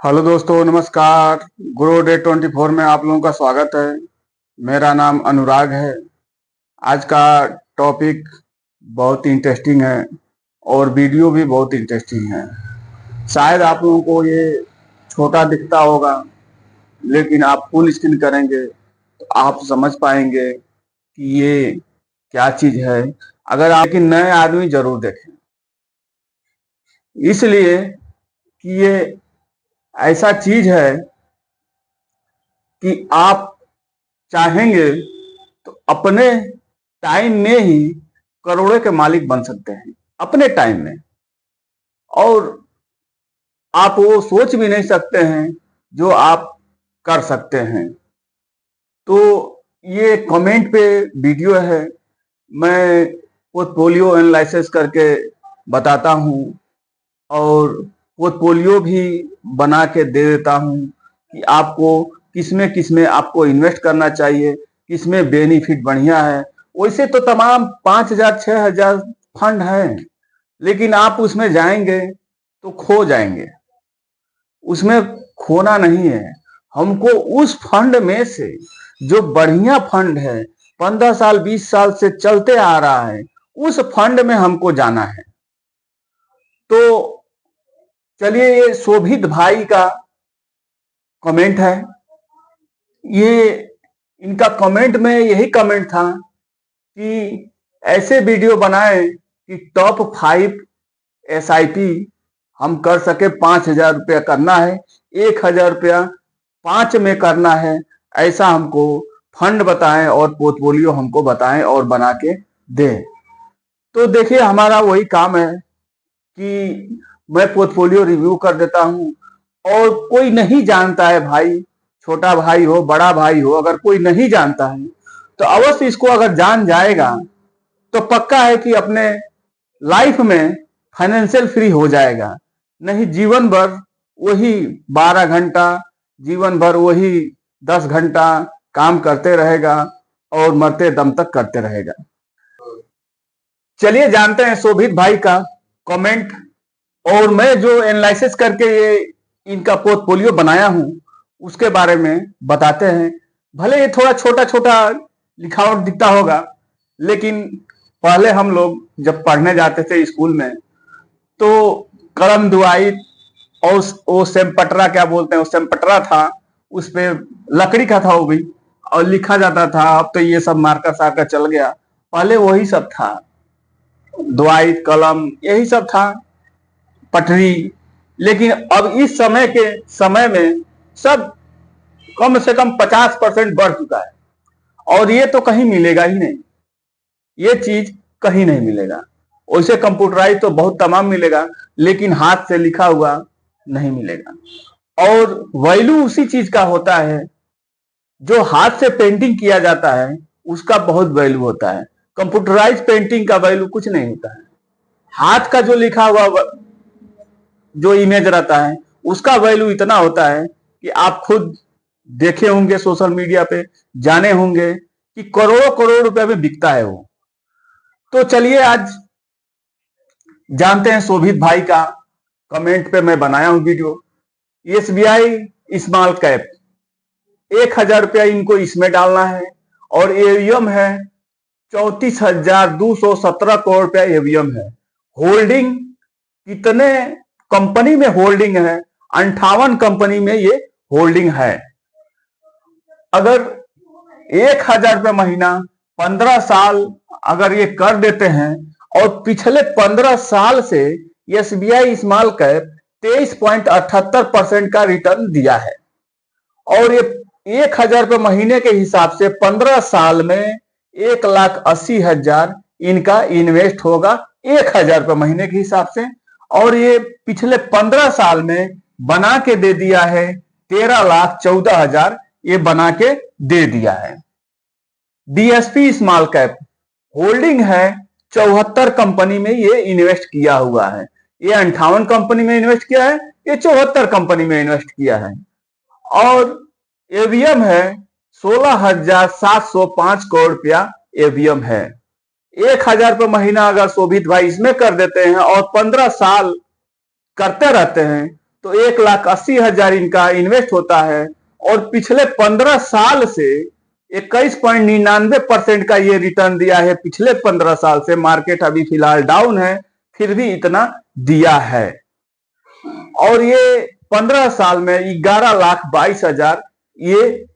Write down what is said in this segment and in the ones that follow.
Hello दोस्तों, नमस्कार। गुरु day 24 में आप लोगों का स्वागत है। मेरा नाम अनुराग है। आज का टॉपिक बहुत इंटरेस्टिंग है और वीडियो भी बहुत इंटरेस्टिंग है। शायद आप लोगों को ये छोटा दिखता होगा, लेकिन आप फुल स्क्रीन करेंगे तो आप समझ पाएंगे कि ये क्या चीज है। अगर आप लेकिन नए आदमी जरूर देखें, इसलिए कि ये ऐसा चीज है कि आप चाहेंगे तो अपने टाइम में ही करोड़ों के मालिक बन सकते हैं, अपने टाइम में। और आप वो सोच भी नहीं सकते हैं जो आप कर सकते हैं। तो ये कमेंट पे वीडियो है, मैं पोर्टफोलियो एनालिसिस करके बताता हूँ और पोर्टफोलियो भी बना के दे देता हूँ कि आपको किसमें आपको इन्वेस्ट करना चाहिए, किसमें बेनिफिट बढ़िया है। वैसे तो तमाम 5,000 6,000 फंड हैं, लेकिन आप उसमें जाएंगे तो खो जाएंगे। उसमें खोना नहीं है। हमको उस फंड में से जो बढ़िया फंड है, 15 साल 20 साल से चलते आ रहा है, उस फंड में हमको जाना है। तो चलिए, ये शोभित भाई का कमेंट है। ये इनका कमेंट में यही कमेंट था कि ऐसे वीडियो बनाए कि टॉप 5 एसआईपी हम कर सके। 5,000 रुपया करना है, 1,000 रुपया 5 में करना है। ऐसा हमको फंड बताएं और पोर्टफोलियो हमको बताएं और बना के दें। तो देखिए, हमारा वही काम है कि मैं पोर्टफोलियो रिव्यू कर देता हूं। और कोई नहीं जानता है भाई, छोटा भाई हो बड़ा भाई हो, अगर कोई नहीं जानता है तो अवश्य इसको अगर जान जाएगा तो पक्का है कि अपने लाइफ में फाइनेंशियल फ्री हो जाएगा। नहीं जीवन भर वही 12 घंटा, जीवन भर वही 10 घंटा काम करते रहेगा और मरते दम तक करते रहेगा। चलिए जानते हैं शोभित भाई का कमेंट, और मैं जो एनालिसिस करके ये इनका पोर्टफोलियो बनाया हूं उसके बारे में बताते हैं। भले ये थोड़ा छोटा छोटा लिखावट दिखता होगा, लेकिन पहले हम लोग जब पढ़ने जाते थे स्कूल में तो कलम दुआई और वो सेमपटरा, क्या बोलते हैं, वो सेमपटरा था, उस पे लकड़ी का था वो भी, और लिखा जाता था। अब तो ये सब मार्कर सार्कर चल गया, पहले वही सब था। दुआई कलम यही सब था, पटरी। लेकिन अब इस समय में सब कम से कम 50% बढ़ चुका है, और ये तो कहीं मिलेगा ही नहीं। ये चीज कहीं नहीं मिलेगा। वैसे कंप्यूटराइज तो बहुत तमाम मिलेगा, लेकिन हाथ से लिखा हुआ नहीं मिलेगा। और वैल्यू उसी चीज का होता है जो हाथ से पेंटिंग किया जाता है, उसका बहुत वैल्यू होता है। कंप्यूटराइज पेंटिंग का वैल्यू कुछ नहीं होता है। हाथ का जो लिखा हुआ जो इमेज रहता है उसका वैल्यू इतना होता है कि आप खुद देखे होंगे, सोशल मीडिया पे जाने होंगे कि करोड़ों करोड़ रुपए में बिकता है वो। तो चलिए आज जानते हैं शोभित भाई का कमेंट पे मैं बनाया हूं वीडियो। एसबीआई स्मॉल कैप 1,000 रुपया इनको इसमें डालना है, और एवीएम है 34,217 करोड़ रुपया एवीएम है। होल्डिंग कितने कंपनी में होल्डिंग है? 58 कंपनी में ये होल्डिंग है। अगर 1,000 रुपये महीना 15 साल अगर ये कर देते हैं, और पिछले 15 साल से एसबीआई स्मॉल कैप 23.78% का रिटर्न दिया है, और ये 1,000 रुपये महीने के हिसाब से 15 साल में 1,80,000 इनका इन्वेस्ट होगा 1,000 रुपये महीने के हिसाब से। और ये पिछले 15 साल में बना के दे दिया है 13,14,000, ये बना के दे दिया है। डीएसपी स्मॉल कैप होल्डिंग है 74 कंपनी में ये इन्वेस्ट किया हुआ है। ये 58 कंपनी में इन्वेस्ट किया है, ये 74 कंपनी में इन्वेस्ट किया है। और एवीएम है 16,705 करोड़ रुपया एवीएम है। 1,000 रुपये महीना अगर शोभित भाई इसमें कर देते हैं और 15 साल करते रहते हैं तो 1,80,000 इनका इन्वेस्ट होता है और पिछले 15 साल से 21.99% का ये रिटर्न दिया है। पिछले 15 साल से मार्केट अभी फिलहाल डाउन है, फिर भी इतना दिया है। और ये 15 साल में 11,22,000 ये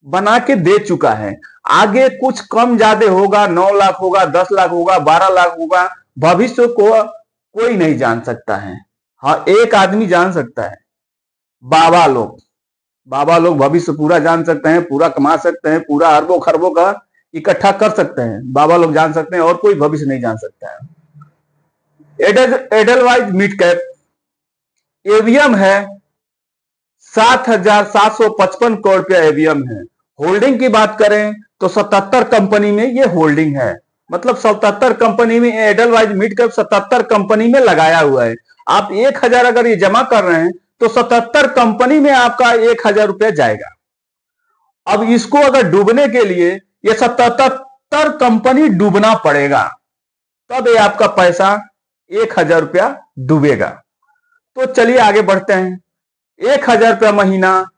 बना के दे चुका है। आगे कुछ कम ज्यादा होगा, 9 लाख होगा, 10 लाख होगा, 12 लाख होगा, भविष्य को कोई नहीं जान सकता है। हाँ, एक आदमी जान सकता है, बाबा लोग। बाबा लोग भविष्य पूरा जान सकते हैं, पूरा कमा सकते हैं, पूरा अरबों खरबों का इकट्ठा कर सकते हैं। बाबा लोग जान सकते हैं और कोई भविष्य नहीं जान सकता है। एडलवाइज मिड कैप एवीएम है 7,755 करोड़ रुपया एवीएम है। होल्डिंग की बात करें तो 77 कंपनी में ये होल्डिंग है। मतलब 77 कंपनी में एडलवाइज मिड कैप 77 कंपनी में लगाया हुआ है। आप 1,000 अगर ये जमा कर रहे हैं तो 77 कंपनी में आपका 1,000 रुपया जाएगा। अब इसको अगर डूबने के लिए ये 77 कंपनी डूबना पड़ेगा, तब ये आपका पैसा 1,000 रुपया डूबेगा। तो चलिए आगे बढ़ते हैं। 1,000 रुपया महीना,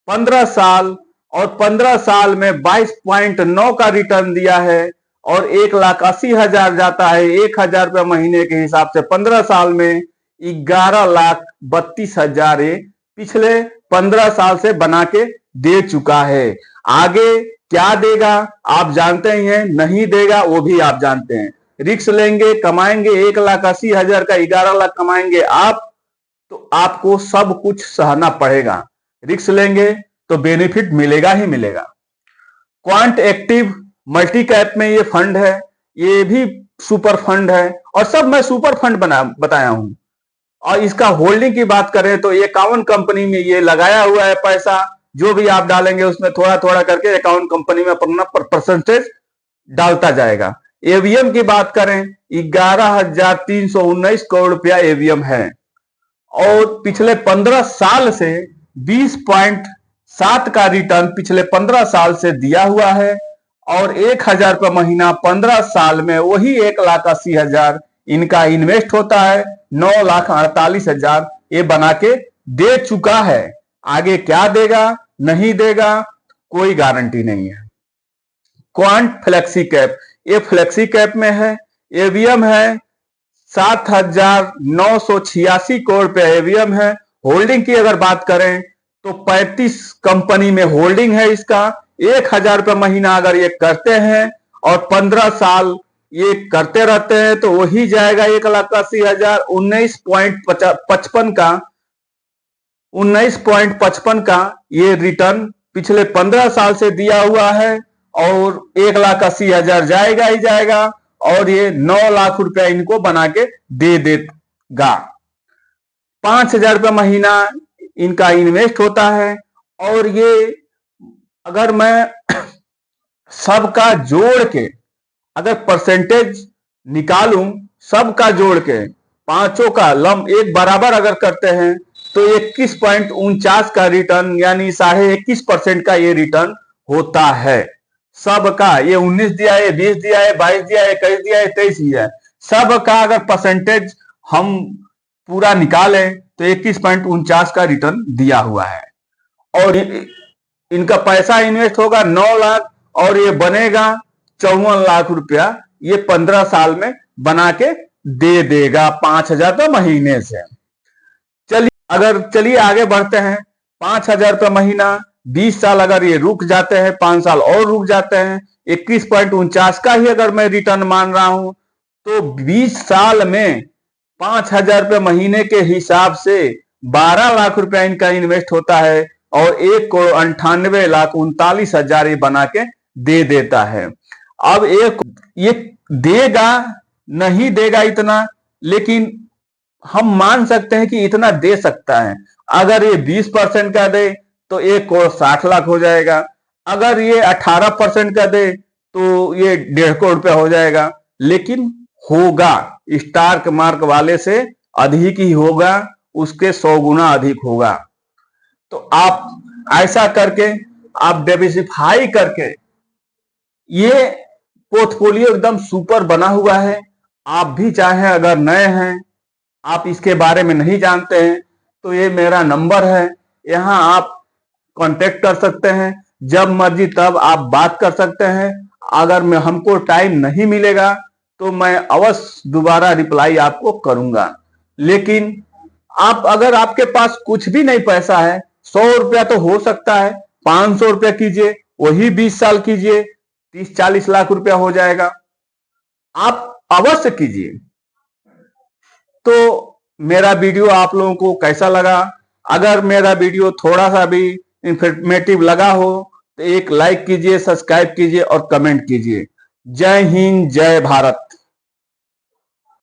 15 साल, और 15 साल में 22.9 का रिटर्न दिया है और 1,80,000 जाता है। 1,000 रुपया महीने के हिसाब से 15 साल में 11,32,000 पिछले 15 साल से बना के दे चुका है। आगे क्या देगा आप जानते ही हैं, नहीं देगा वो भी आप जानते हैं। रिस्क लेंगे, कमाएंगे 1,80,000 का 11 लाख कमाएंगे आप, तो आपको सब कुछ सहना पड़ेगा। रिस्क लेंगे तो बेनिफिट मिलेगा ही मिलेगा। क्वांट एक्टिव मल्टी कैप में ये फंड है, ये भी सुपर फंड है और सब मैं सुपर फंड बताया हूं। और इसका होल्डिंग की बात करें तो 51 कंपनी में ये लगाया हुआ है पैसा। जो भी आप डालेंगे उसमें थोड़ा थोड़ा करके 51 कंपनी में अपना परसेंटेज डालता जाएगा। एवीएम की बात करें 11,319 करोड़ रुपया एवीएम है और पिछले 15 साल से 20.7 का रिटर्न पिछले 15 साल से दिया हुआ है और 1,000 रुपया महीना 15 साल में वही 1,80,000 इनका इन्वेस्ट होता है। 9,48,000 ये बना के दे चुका है। आगे क्या देगा नहीं देगा कोई गारंटी नहीं है। क्वांट फ्लेक्सी कैप, ये फ्लेक्सी कैप में है। एवीएम है 7,986 करोड़ रुपया एवीएम है। होल्डिंग की अगर बात करें तो 35 कंपनी में होल्डिंग है इसका। 1,000 रुपया महीना अगर ये करते हैं और 15 साल ये करते रहते हैं तो वही जाएगा 1,80,000। 19.55 का ये रिटर्न पिछले 15 साल से दिया हुआ है और 1,80,000 जाएगा ही जाएगा और ये 9 लाख रुपया इनको बना के दे देगा। 5,000 रुपया महीना इनका इन्वेस्ट होता है और ये अगर मैं सबका जोड़ के अगर परसेंटेज निकालूं, सबका जोड़ के पांचों का लम एक बराबर अगर करते हैं तो 21.49 का रिटर्न यानी 21.5% का ये रिटर्न होता है। सबका ये 19 दिया है, 20 दिया है, 22 दिया है, 21 दिया है, 23 दिया है, सबका अगर परसेंटेज हम पूरा निकालें तो 21.49 का रिटर्न दिया हुआ है और इनका पैसा इन्वेस्ट होगा 9 लाख और ये बनेगा 54 लाख रुपया। ये 15 साल में बना के दे देगा 5,000 रुपये महीने से। चलिए आगे बढ़ते हैं। 5,000 रुपये महीना 20 साल अगर ये रुक जाते हैं, 5 साल और रुक जाते हैं, 21.49 का ही अगर मैं रिटर्न मान रहा हूं तो 20 साल में 5,000 रुपये महीने के हिसाब से 12 लाख रुपया इनका इन्वेस्ट होता है और 1,98,39,000 ये बना के दे देता है। अब ये देगा नहीं देगा इतना, लेकिन हम मान सकते हैं कि इतना दे सकता है। अगर ये 20% का दे तो 1,60,00,000 हो जाएगा। अगर ये 18% का दे तो ये 1.5 करोड़ रुपया हो जाएगा। लेकिन होगा स्टार मार्क वाले से अधिक ही होगा, उसके 100 गुना अधिक होगा। तो आप ऐसा करके आप डाइवर्सिफाई करके ये पोर्टफोलियो एकदम सुपर बना हुआ है। आप भी चाहे अगर नए हैं, आप इसके बारे में नहीं जानते हैं तो ये मेरा नंबर है, यहाँ आप कांटेक्ट कर सकते हैं। जब मर्जी तब आप बात कर सकते हैं। अगर मैं हमको टाइम नहीं मिलेगा तो मैं अवश्य दोबारा रिप्लाई आपको करूंगा। लेकिन आप अगर आपके पास कुछ भी नहीं पैसा है, 100 रुपया तो हो सकता है, 500 रुपया कीजिए, वही 20 साल कीजिए, 30-40 लाख रुपया हो जाएगा। आप अवश्य कीजिए। तो मेरा वीडियो आप लोगों को कैसा लगा? अगर मेरा वीडियो थोड़ा सा भी इंफॉर्मेटिव लगा हो तो एक लाइक कीजिए, सब्सक्राइब कीजिए और कमेंट कीजिए। जय हिंद, जय भारत।